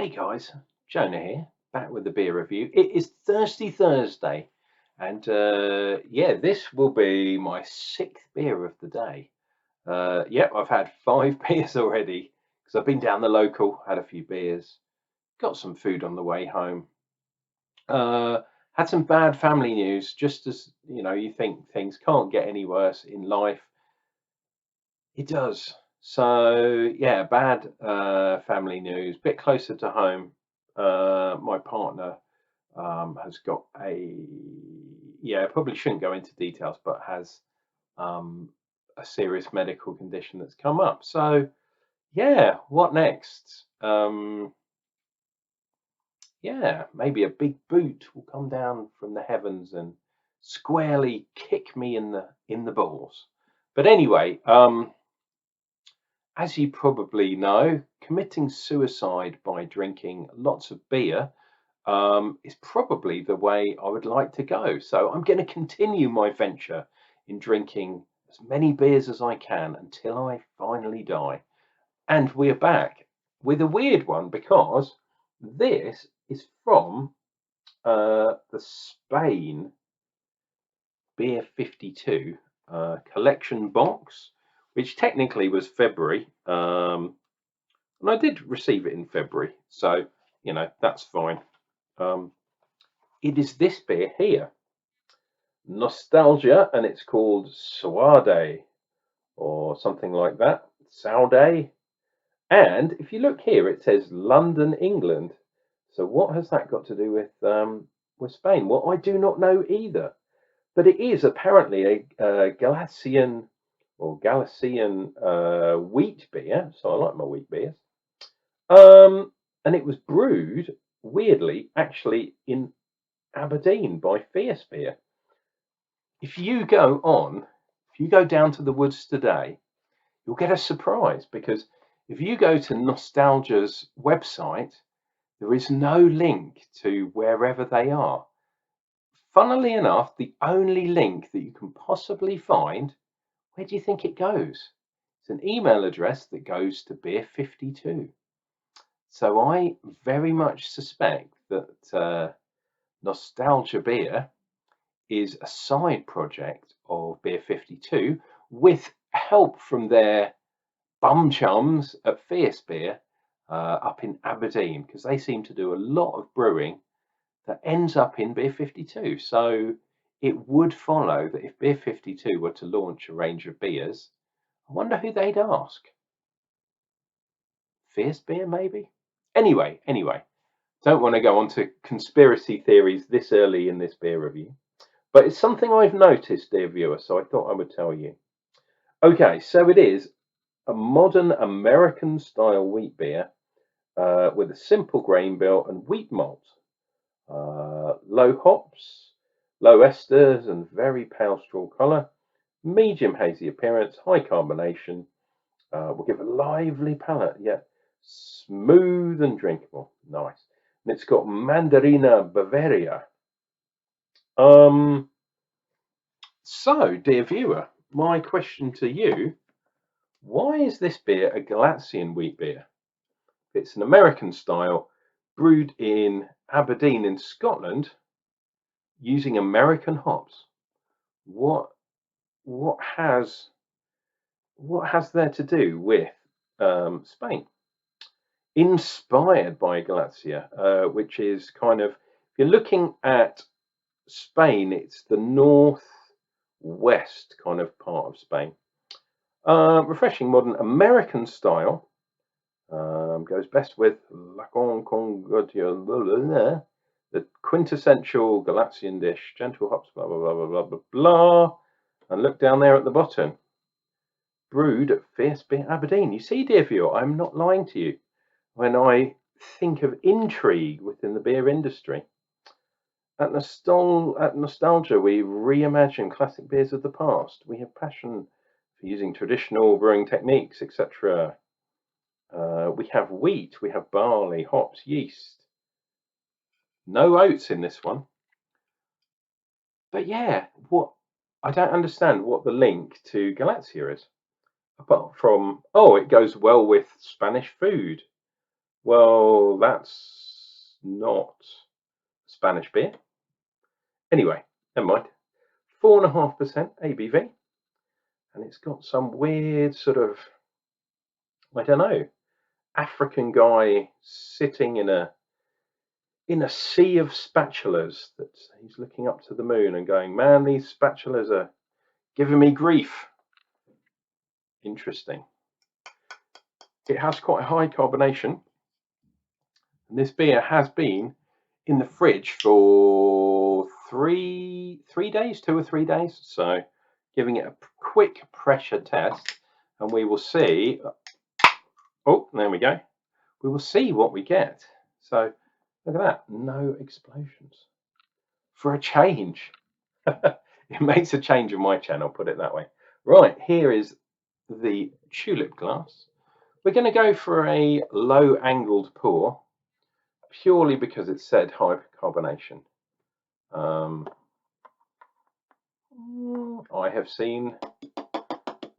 Hey guys, Jonah here, back with the beer review. It is Thirsty Thursday, and yeah, this will be my sixth beer of the day. Yep, I've had five beers already because I've been down the local, had a few beers, got some food on the way home. Had some bad family news, just as you think things can't get any worse in life. It does. So yeah, bad family news. Bit closer to home. My partner has got yeah, probably shouldn't go into details, but has um, a serious medical condition that's come up. So yeah, what next? Yeah, maybe a big boot will come down from the heavens and squarely kick me in the balls. But anyway, as you probably know, committing suicide by drinking lots of beer is probably the way I would like to go. So I'm going to continue my venture in drinking as many beers as I can until I finally die. And we're back with a weird one because this is from the Spain Beer 52 collection box, which technically was February. And I did receive it in February, so that's fine. It is this beer here, Nostalgia, and it's called Saudade or something like that. Saudade. And if you look here, it says London, England. So what has that got to do with Spain? Well, I do not know either. But it is apparently a Galician or Galician wheat beer. So I like my wheat beers. And it was brewed, weirdly, actually in Aberdeen by Fierce Beer. If you go down to the woods today, you'll get a surprise because if you go to Nostalgia's website, there is no link to wherever they are. Funnily enough, the only link that you can possibly find, where do you think it goes? It's an email address that goes to Beer 52. So I very much suspect that Nostalgia Beer is a side project of Beer 52 with help from their bum chums at Fierce Beer up in Aberdeen, because they seem to do a lot of brewing that ends up in Beer 52. So it would follow that if Beer 52 were to launch a range of beers, I wonder who they'd ask. Fierce Beer, maybe? Anyway, don't want to go on to conspiracy theories this early in this beer review, but it's something I've noticed, dear viewer, so I thought I would tell you. Okay, so it is a modern American style wheat beer with a simple grain bill and wheat malt. Low hops, low esters, and very pale straw colour. Medium hazy appearance, high carbonation. Will give a lively palate, yet smooth and drinkable. Nice. And it's got Mandarina Bavaria. So, dear viewer, my question to you: why is this beer a Galician wheat beer? It's an American style, brewed in Aberdeen in Scotland, using American hops. What has there to do with Spain? Inspired by Galicia, which is kind of, if you're looking at Spain, it's the northwest kind of part of Spain. Refreshing modern American style. Goes best with La Concordia, the quintessential Galician dish, gentle hops, blah, blah, blah, blah, blah, blah, blah. And look down there at the bottom. Brewed at Fierce Beer Aberdeen. You see, dear viewer, I'm not lying to you when I think of intrigue within the beer industry. At Nostalgia, we reimagine classic beers of the past. We have passion for using traditional brewing techniques, etc. We have wheat, we have barley, hops, yeast. No oats in this one. But yeah, I don't understand what the link to Galicia is. Apart from, it goes well with Spanish food. Well, that's not Spanish beer. Anyway, never mind. 4.5% ABV, and it's got some weird sort of, I don't know, African guy sitting in a sea of spatulas that he's looking up to the moon and going, man, these spatulas are giving me grief. Interesting. It has quite a high carbonation, and this beer has been in the fridge for 2 or 3 days. So giving it a quick pressure test, and we will see. Oh, there we go. We will see what we get. So look at that, no explosions for a change. It makes a change in my channel, put it that way. Right, here is the tulip glass. We're going to go for a low angled pour, purely because it said high carbonation. I have seen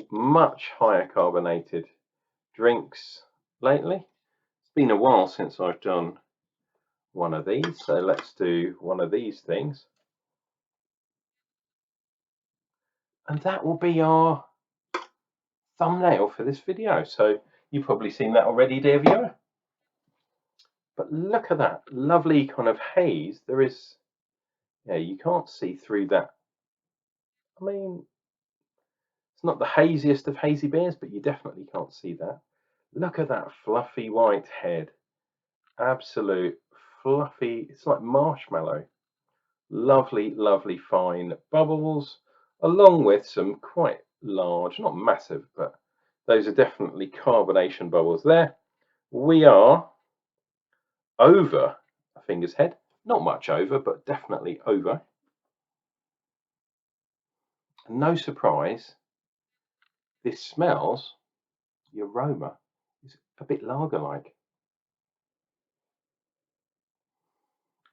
much higher carbonated drinks lately. It's been a while since I've done one of these, so let's do one of these things. And that will be our thumbnail for this video. So you've probably seen that already, dear viewer. But look at that lovely kind of haze. There is, yeah, you can't see through that. I mean, it's not the haziest of hazy beers, but you definitely can't see that. Look at that fluffy white head. Absolute fluffy, it's like marshmallow. Lovely, lovely fine bubbles, along with some quite large, not massive, but those are definitely carbonation bubbles there. We are over a finger's head, not much over, but definitely over. And no surprise, this smells, the aroma is a bit lager-like.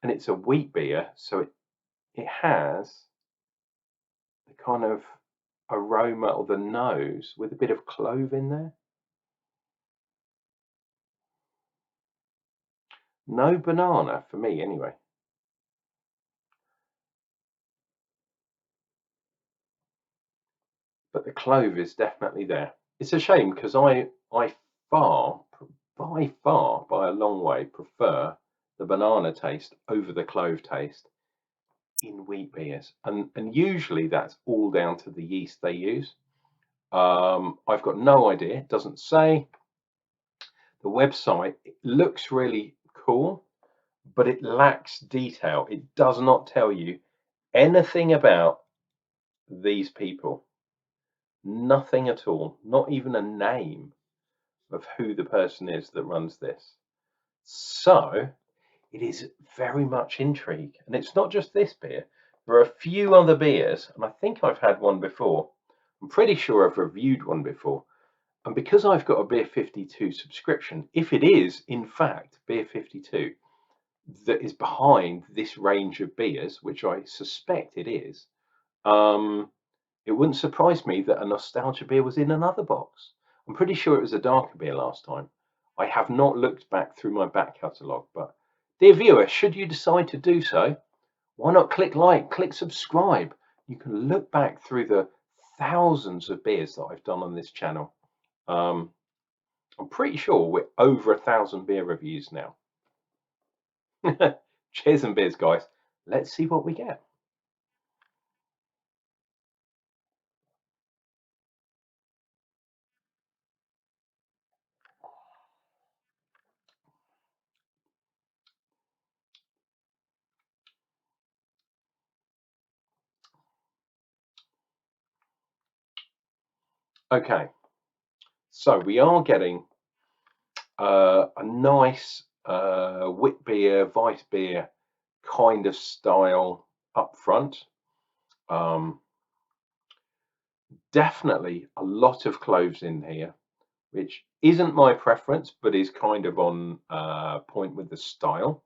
And it's a wheat beer, so it has the kind of aroma or the nose with a bit of clove in there. No banana for me anyway. But the clove is definitely there. It's a shame because I by far, by a long way, prefer the banana taste over the clove taste in wheat beers, and usually that's all down to the yeast they use. I've got no idea. It doesn't say. The website, it looks really cool, but it lacks detail. It does not tell you anything about these people. Nothing at all. Not even a name of who the person is that runs this. So it is very much intrigue. And it's not just this beer. There are a few other beers, and I think I've had one before. I'm pretty sure I've reviewed one before. And because I've got a Beer 52 subscription, if it is, in fact, Beer 52 that is behind this range of beers, which I suspect it is, it wouldn't surprise me that a nostalgia beer was in another box. I'm pretty sure it was a darker beer last time. I have not looked back through my back catalogue, but dear viewer, should you decide to do so, why not click like, click subscribe? You can look back through the thousands of beers that I've done on this channel. I'm pretty sure we're over 1,000 beer reviews now. Cheers and beers, guys. Let's see what we get. Okay, so we are getting a nice wit beer, Weiss beer kind of style up front. Definitely a lot of cloves in here, which isn't my preference, but is kind of on point with the style.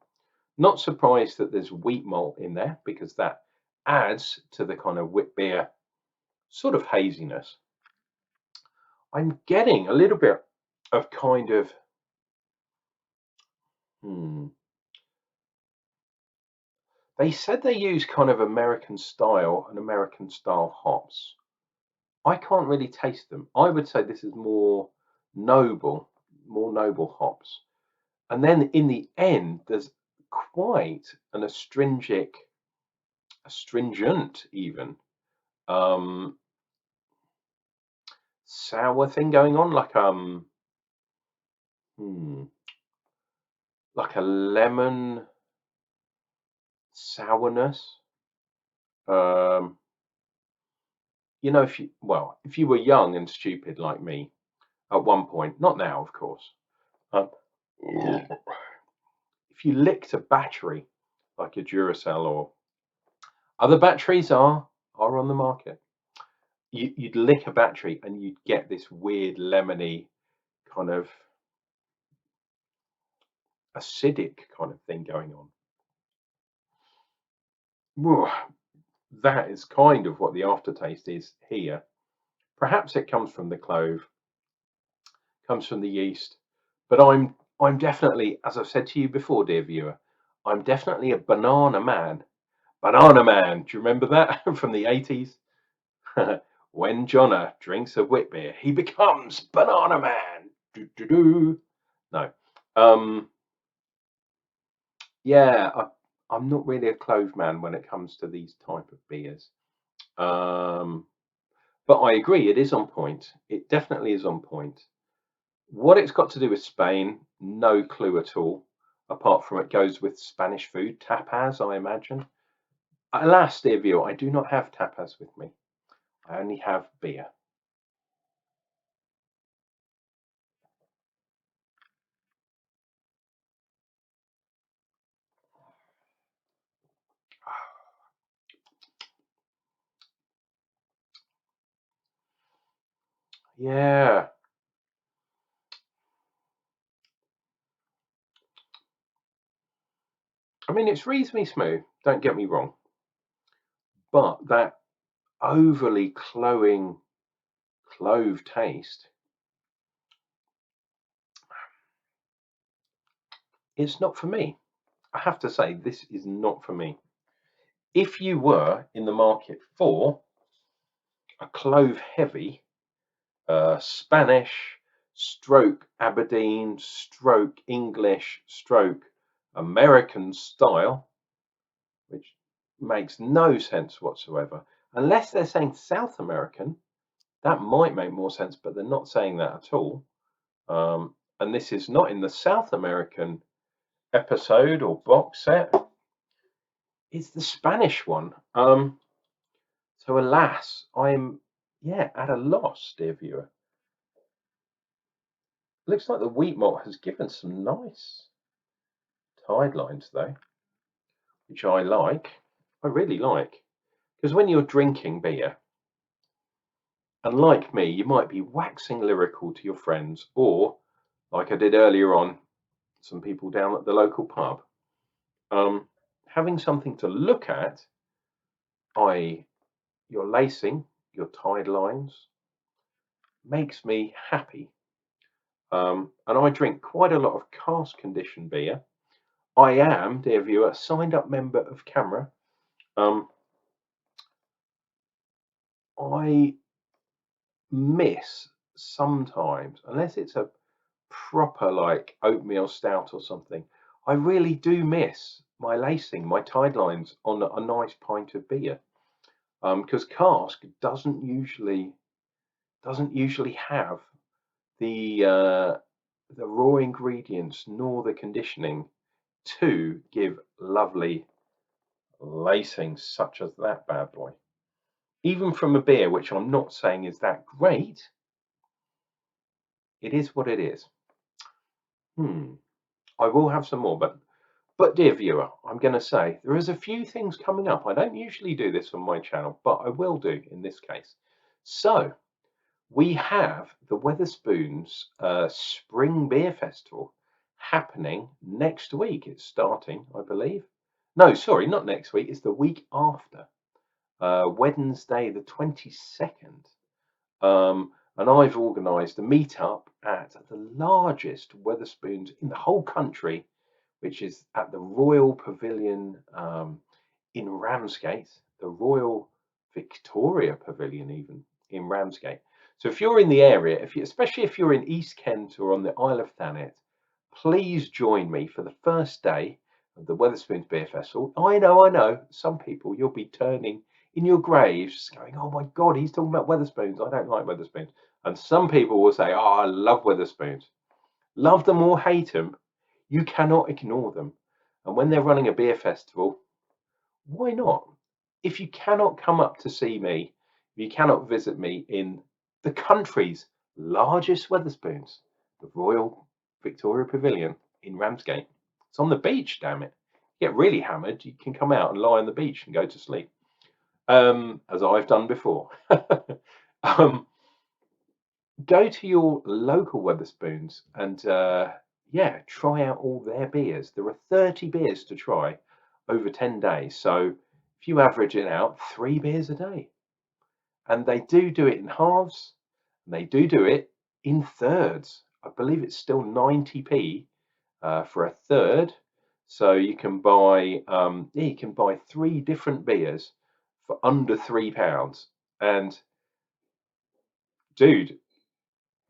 Not surprised that there's wheat malt in there, because that adds to the kind of wit beer sort of haziness. I'm getting a little bit of kind of Hmm. They said they use kind of American style and American style hops. I can't really taste them. I would say this is noble, more noble hops. And then in the end, there's quite an astringent even um, sour thing going on, hmm, like a lemon sourness. Um, if you were young and stupid like me at one point, not now, of course, um, if you licked a battery like a Duracell or other batteries are on the market, you'd lick a battery and you'd get this weird lemony kind of acidic kind of thing going on. Whew, that is kind of what the aftertaste is here. Perhaps it comes from the clove, comes from the yeast, but I'm definitely, as I've said to you before, dear viewer, I'm definitely a banana man. Banana Man, do you remember that from the 80s? When Jonna drinks a wit beer, he becomes Banana Man. Do, do, do. No, yeah, I'm not really a clove man when it comes to these type of beers. Um, but I agree, it is on point. It definitely is on point. What it's got to do with Spain, no clue at all. Apart from it goes with Spanish food, tapas, I imagine. Alas, dear viewer, I do not have tapas with me. I only have beer. Yeah, I mean, it's reasonably smooth, don't get me wrong, but that overly cloying clove taste, it's not for me. I have to say, this is not for me. If you were in the market for a clove heavy, Spanish, stroke Aberdeen, stroke English, stroke American style, which makes no sense whatsoever, unless they're saying South American, that might make more sense, but they're not saying that at all. And this is not in the South American episode or box set. It's the Spanish one. So alas, I'm at a loss, dear viewer. Looks like the wheat malt has given some nice tide lines though, which I like. I really like. Because when you're drinking beer, and like me, you might be waxing lyrical to your friends, or like I did earlier on, some people down at the local pub, having something to look at, i.e., your lacing, your tide lines, makes me happy. And I drink quite a lot of cask conditioned beer. I am, dear viewer, a signed up member of Camera. Um, I miss sometimes, unless it's a proper like oatmeal stout or something, I really do miss my lacing, my tide lines on a nice pint of beer. Because cask doesn't usually have the raw ingredients nor the conditioning to give lovely lacing such as that bad boy. Even from a beer, which I'm not saying is that great, it is what it is. I will have some more, but dear viewer, I'm going to say there is a few things coming up. I don't usually do this on my channel, but I will do in this case. So we have the Wetherspoons Spring Beer Festival happening next week. It's starting, I believe. No, sorry, not next week. It's the week after, Wednesday the 22nd. And I've organised a meet-up at the largest Wetherspoons in the whole country, which is at the Royal Pavilion in Ramsgate, the Royal Victoria Pavilion, even in Ramsgate. So if you're in the area, especially if you're in East Kent or on the Isle of Thanet, please join me for the first day of the Wetherspoons Beer Festival. I know, some people, you'll be turning in your graves going, oh my God, he's talking about Wetherspoons. I don't like Wetherspoons. And some people will say, oh, I love Wetherspoons. Love them or hate them, you cannot ignore them. And when they're running a beer festival, why not? If you cannot come up to see me, if you cannot visit me in the country's largest Wetherspoons, the Royal Victoria Pavilion in Ramsgate. It's on the beach, damn it. You get really hammered, you can come out and lie on the beach and go to sleep, as I've done before. Go to your local Wetherspoons and yeah, try out all their beers. There are 30 beers to try over 10 days. So if you average it out, 3 beers a day. And they do it in halves, and they do it in thirds. I believe it's still 90p for a third. So you can buy 3 different beers for under £3. And dude,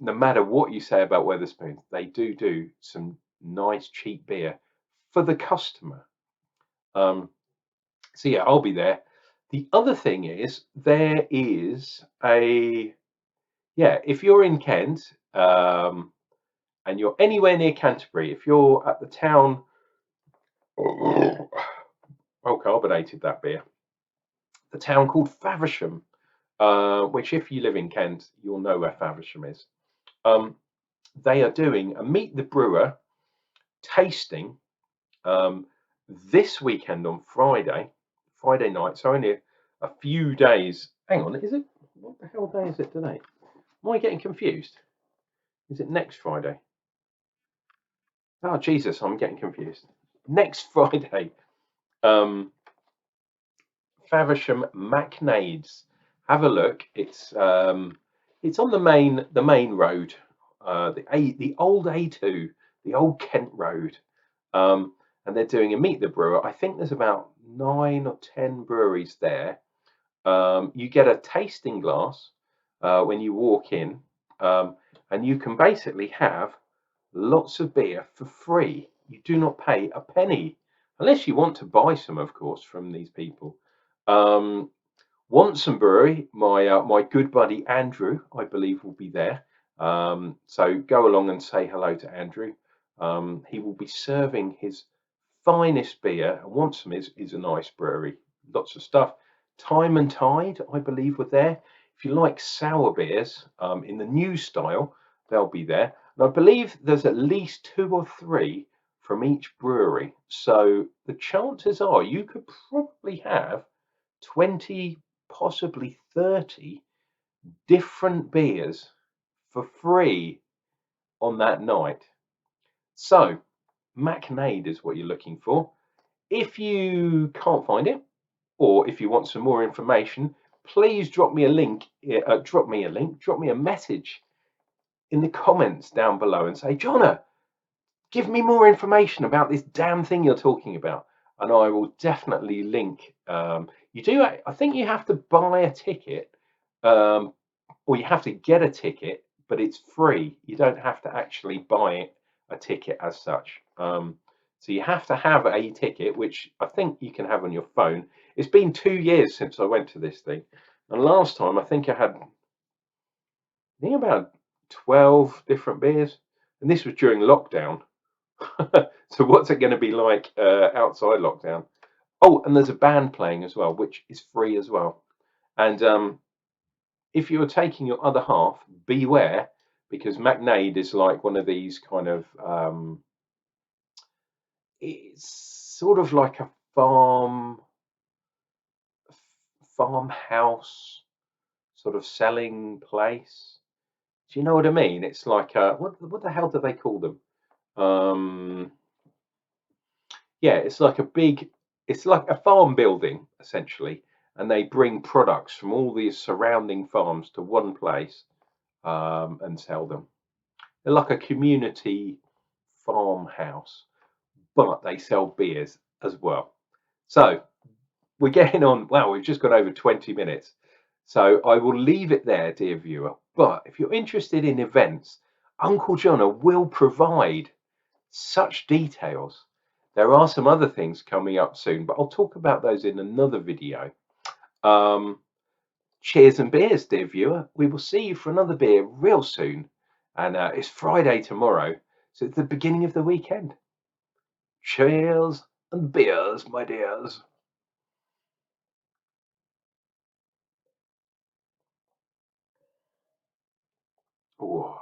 no matter what you say about Wetherspoons, they do some nice cheap beer for the customer. So yeah, I'll be there. The other thing is there is if you're in Kent and you're anywhere near Canterbury, if you're at the town, well carbonated that beer, the town called Faversham, which if you live in Kent, you'll know where Faversham is. They are doing a Meet the Brewer tasting this weekend on Friday night. So only a few days. Hang on, is it? What the hell day is it today? Am I getting confused? Is it next Friday? Oh Jesus, I'm getting confused. Next Friday, Faversham McNades. Have a look. It's on the main road, the old A2, the old Kent road, and they're doing a Meet the Brewer. I think there's about 9 or 10 breweries there. You get a tasting glass when you walk in, and you can basically have lots of beer for free. You do not pay a penny, unless you want to buy some, of course, from these people. Wonson Brewery, my good buddy Andrew, I believe, will be there. So go along and say hello to Andrew. He will be serving his finest beer. And Wonson is a nice brewery, lots of stuff. Time and Tide, I believe, were there. If you like sour beers in the new style, they'll be there. And I believe there's at least 2 or 3 from each brewery. So the chances are you could probably have 20, possibly 30 different beers for free on that night. So McNade is what you're looking for. If you can't find it, or if you want some more information, please drop me a message in the comments down below and say, Jonna, give me more information about this damn thing you're talking about, and I will definitely link. I think you have to buy a ticket, or you have to get a ticket, but it's free. You don't have to actually buy a ticket as such. So you have to have a ticket, which I think you can have on your phone. It's been 2 years since I went to this thing, and last time I think I had about 12 different beers, and this was during lockdown. So what's it going to be like outside lockdown? Oh, and there's a band playing as well, which is free as well. And if you're taking your other half, beware, because McNade is like one of these kind of it's sort of like a farmhouse sort of selling place. Do you know what I mean? It's like what the hell do they call them? Yeah, it's like a farm building essentially, and they bring products from all these surrounding farms to one place and sell them. They're like a community farmhouse, but they sell beers as well. So we're getting on. Wow, we've just got over 20 minutes. So I will leave it there, dear viewer. But if you're interested in events, Unclejona will provide such details. There are some other things coming up soon, but I'll talk about those in another video. Cheers and beers, dear viewer. We will see you for another beer real soon. And it's Friday tomorrow, so it's the beginning of the weekend. Cheers and beers, my dears. Oh.